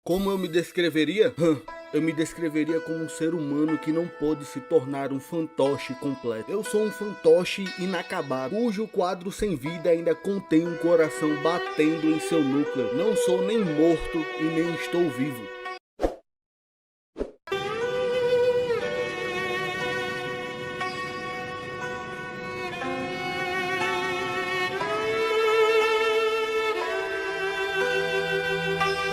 Como eu me descreveria? Eu me descreveria como um ser humano que não pôde se tornar um fantoche completo. Eu sou um fantoche inacabado, cujo quadro sem vida ainda contém um coração batendo em seu núcleo. Não sou nem morto e nem estou vivo.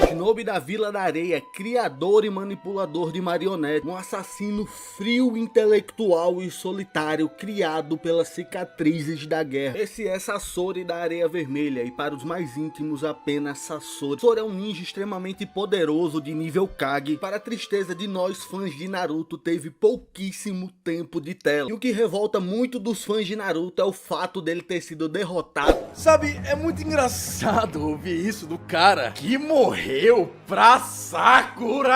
Shinobi da Vila da Areia, criador e manipulador de marionetes, um assassino frio, intelectual e solitário, criado pelas cicatrizes da guerra. Esse é Sasori da Areia Vermelha, e para os mais íntimos apenas Sasori. Sasori é um ninja extremamente poderoso de nível Kage. Para a tristeza de nós fãs de Naruto, teve pouquíssimo tempo de tela. E o que revolta muito dos fãs de Naruto é o fato dele ter sido derrotado. Sabe, é muito engraçado ouvir isso do cara que morreu pra Sakura!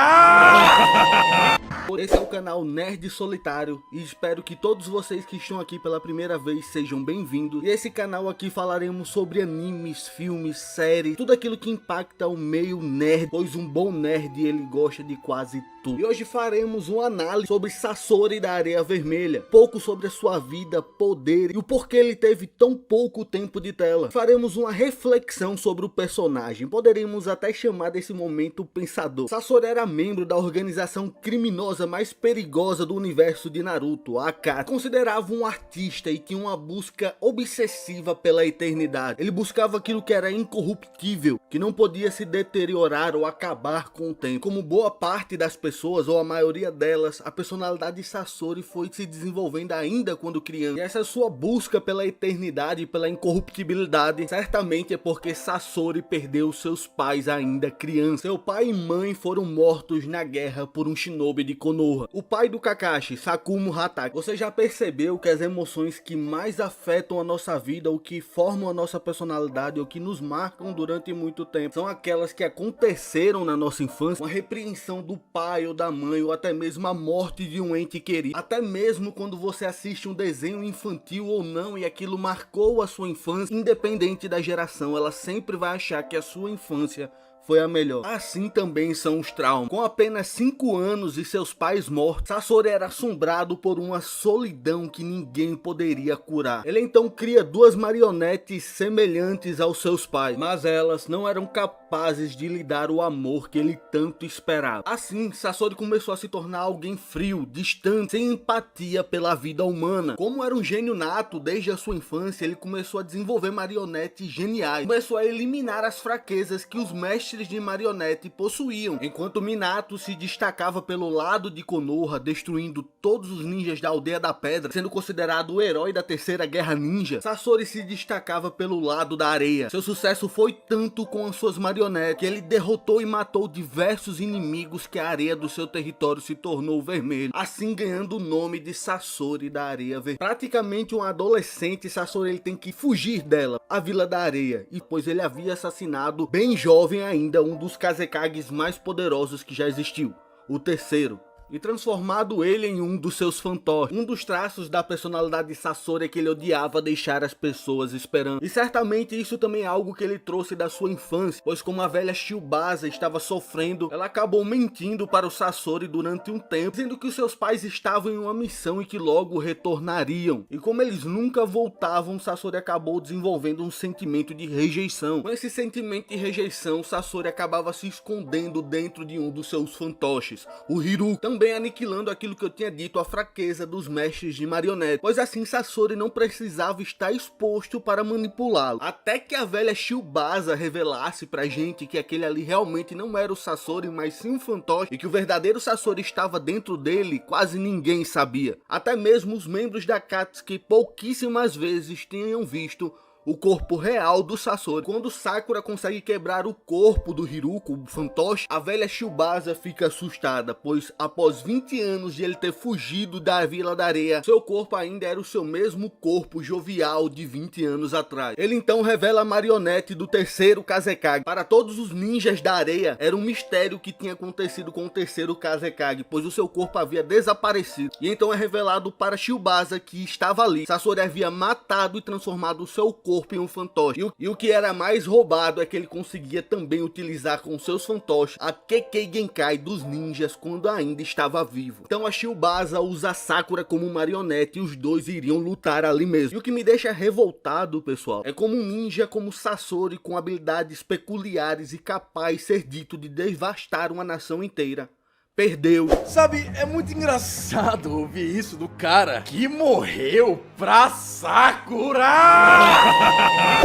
Esse é o canal Nerd Solitário e espero que todos vocês que estão aqui pela primeira vez sejam bem-vindos. E esse canal aqui falaremos sobre animes, filmes, séries, tudo aquilo que impacta o meio nerd, pois um bom nerd ele gosta de quase tudo. E hoje faremos uma análise sobre Sasori da Areia Vermelha, pouco sobre a sua vida, poder e o porquê ele teve tão pouco tempo de tela. Faremos uma reflexão sobre o personagem, poderíamos até chamar desse momento pensador. Sasori era membro da organização criminosa mais perigosa do universo de Naruto, a Akatsuki. Considerava um artista e tinha uma busca obsessiva pela eternidade. Ele buscava aquilo que era incorruptível, que não podia se deteriorar ou acabar com o tempo. Como boa parte das pessoas, ou a maioria delas, a personalidade de Sasori foi se desenvolvendo ainda quando criança. E essa sua busca pela eternidade e pela incorruptibilidade, certamente é porque Sasori perdeu seus pais ainda criança. Seu pai e mãe foram mortos na guerra por um shinobi de Konoha, o pai do Kakashi, Sakumo Hatake. Você já percebeu que as emoções que mais afetam a nossa vida, ou que formam a nossa personalidade, ou que nos marcam durante muito tempo, são aquelas que aconteceram na nossa infância? Uma repreensão do pai ou da mãe, ou até mesmo a morte de um ente querido. Até mesmo quando você assiste um desenho infantil ou não, e aquilo marcou a sua infância, independente da geração, ela sempre vai achar que a sua infância foi a melhor. Assim também são os traumas. Com apenas 5 anos e seus pais mortos, Sasori era assombrado por uma solidão que ninguém poderia curar. Ele então cria duas marionetes semelhantes aos seus pais, mas elas não eram capazes de lhe dar o amor que ele tanto esperava. Assim, Sasori começou a se tornar alguém frio, distante, sem empatia pela vida humana. Como era um gênio nato desde a sua infância, ele começou a desenvolver marionetes geniais. Começou a eliminar as fraquezas que os mestres de marionete possuíam, enquanto Minato se destacava pelo lado de Konoha, destruindo todos os ninjas da Aldeia da Pedra, sendo considerado o herói da Terceira Guerra Ninja. Sasori se destacava pelo lado da areia. Seu sucesso foi tanto com as suas marionetes que ele derrotou e matou diversos inimigos que a areia do seu território se tornou vermelha, assim ganhando o nome de Sasori da Areia Vermelha. Praticamente um adolescente, Sasori ele tem que fugir dela, a Vila da Areia, e pois ele havia assassinado bem jovem ainda um dos Kazekages mais poderosos que já existiu, o terceiro, e transformado ele em um dos seus fantoches. Um dos traços da personalidade de Sasori é que ele odiava deixar as pessoas esperando. E certamente isso também é algo que ele trouxe da sua infância, pois como a velha Tsubasa estava sofrendo, ela acabou mentindo para o Sasori durante um tempo, dizendo que os seus pais estavam em uma missão e que logo retornariam. E como eles nunca voltavam, Sasori acabou desenvolvendo um sentimento de rejeição. Com esse sentimento de rejeição, Sasori acabava se escondendo dentro de um dos seus fantoches, o Hiru, também aniquilando aquilo que eu tinha dito, a fraqueza dos mestres de marionete, pois assim Sasori não precisava estar exposto para manipulá-lo. Até que a velha Tsubasa revelasse pra gente que aquele ali realmente não era o Sasori, mas sim um fantoche, e que o verdadeiro Sasori estava dentro dele, quase ninguém sabia. Até mesmo os membros da Akatsuki pouquíssimas vezes tinham visto o corpo real do Sasori. Quando Sakura consegue quebrar o corpo do Hiruko, o fantoche, a velha Tsubasa fica assustada, pois após 20 anos de ele ter fugido da Vila da Areia, seu corpo ainda era o seu mesmo corpo jovial de 20 anos atrás. Ele então revela a marionete do terceiro Kazekage. Para todos os ninjas da areia, era um mistério o que tinha acontecido com o terceiro Kazekage, pois o seu corpo havia desaparecido. E então é revelado para Tsubasa que estava ali. Sasori havia matado e transformado o seu corpo corpo em um fantoche. E o que era mais roubado é que ele conseguia também utilizar com seus fantoches a Kekkei Genkai dos ninjas quando ainda estava vivo. Então a Tsubasa usa a Sakura como marionete e os dois iriam lutar ali mesmo. E o que me deixa revoltado, pessoal, é como um ninja como Sasori, com habilidades peculiares e capaz de ser dito de devastar uma nação inteira, perdeu. Sabe, é muito engraçado ouvir isso do cara que morreu pra Sakura!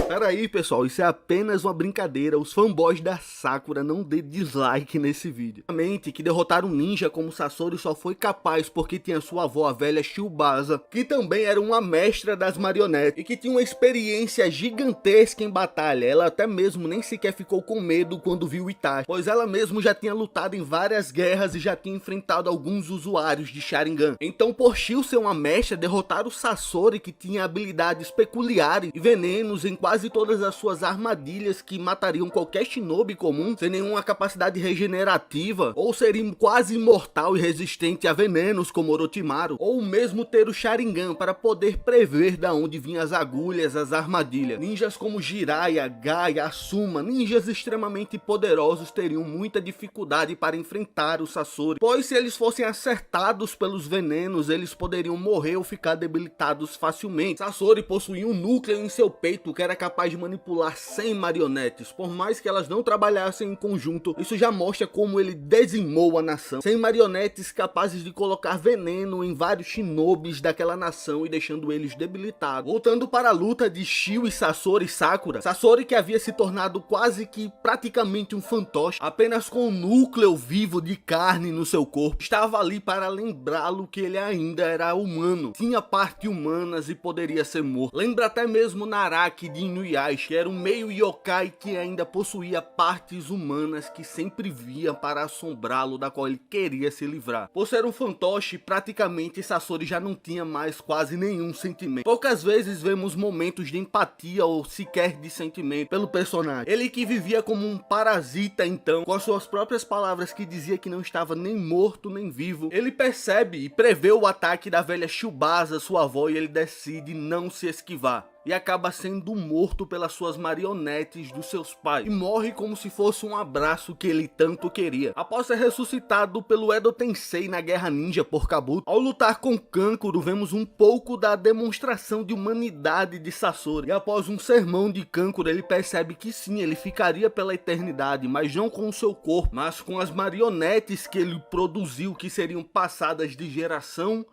Pera aí, pessoal, isso é apenas uma brincadeira. Os fanboys da Sakura não dê dislike nesse vídeo. Realmente, que derrotar um ninja como Sasori só foi capaz porque tinha sua avó, a velha Tsubasa, que também era uma mestra das marionetes e que tinha uma experiência gigantesca em batalha. Ela até mesmo nem sequer ficou com medo quando viu Itachi, pois ela mesmo já tinha lutado em várias guerras e já tinha enfrentado alguns usuários de Sharingan. Então, por Shio ser uma mestra, derrotar o Sasori, que tinha habilidades peculiares e venenos em quase todas as suas armadilhas que matariam qualquer shinobi comum, sem nenhuma capacidade regenerativa, ou seria quase imortal e resistente a venenos como Orochimaru, ou mesmo ter o Sharingan para poder prever da onde vinham as agulhas, as armadilhas. Ninjas como Jiraiya, Gaia, Asuma, ninjas extremamente poderosos, teriam muita dificuldade para enfrentar o Sasori, pois se eles fossem acertados pelos venenos, eles poderiam morrer ou ficar debilitados facilmente. Sasori possuía um núcleo em seu peito que era capaz de manipular 100 marionetes, por mais que elas não trabalhassem em conjunto. Isso já mostra como ele dizimou a nação. 100 marionetes capazes de colocar veneno em vários shinobis daquela nação e deixando eles debilitados. Voltando para a luta de Shio e Sasori e Sakura, Sasori, que havia se tornado quase que praticamente um fantoche, apenas com um núcleo vivo de carne no seu corpo, estava ali para lembrá-lo que ele ainda era humano, tinha partes humanas e poderia ser morto. Lembra até mesmo Naraki de Inuyasha, que era um meio yokai que ainda possuía partes humanas que sempre via para assombrá-lo, da qual ele queria se livrar. Por ser um fantoche, praticamente Sasori já não tinha mais quase nenhum sentimento. Poucas vezes vemos momentos de empatia ou sequer de sentimento pelo personagem. Ele que vivia como um parasita, então, com as suas próprias palavras, que dizia que não estava nem morto nem vivo, ele percebe e prevê o ataque da velha Tsubasa, sua avó, e ele decide não se esquivar. E acaba sendo morto pelas suas marionetes dos seus pais. E morre como se fosse um abraço que ele tanto queria. Após ser ressuscitado pelo Edo Tensei na Guerra Ninja por Kabuto, ao lutar com Kankuro, vemos um pouco da demonstração de humanidade de Sasori. E após um sermão de Kankuro, ele percebe que sim, ele ficaria pela eternidade, mas não com o seu corpo, mas com as marionetes que ele produziu, que seriam passadas de geração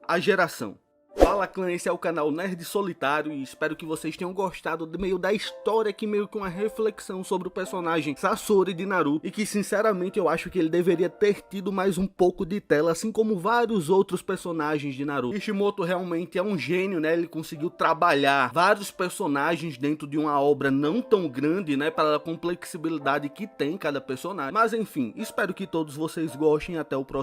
a geração. Fala clã, esse é o canal Nerd Solitário e espero que vocês tenham gostado do meio da história, que meio que uma reflexão sobre o personagem Sasori de Naruto, e que sinceramente eu acho que ele deveria ter tido mais um pouco de tela, assim como vários outros personagens de Naruto. Kishimoto realmente é um gênio, né? Ele conseguiu trabalhar vários personagens dentro de uma obra não tão grande, né? Para a complexibilidade que tem cada personagem. Mas enfim, espero que todos vocês gostem, até o próximo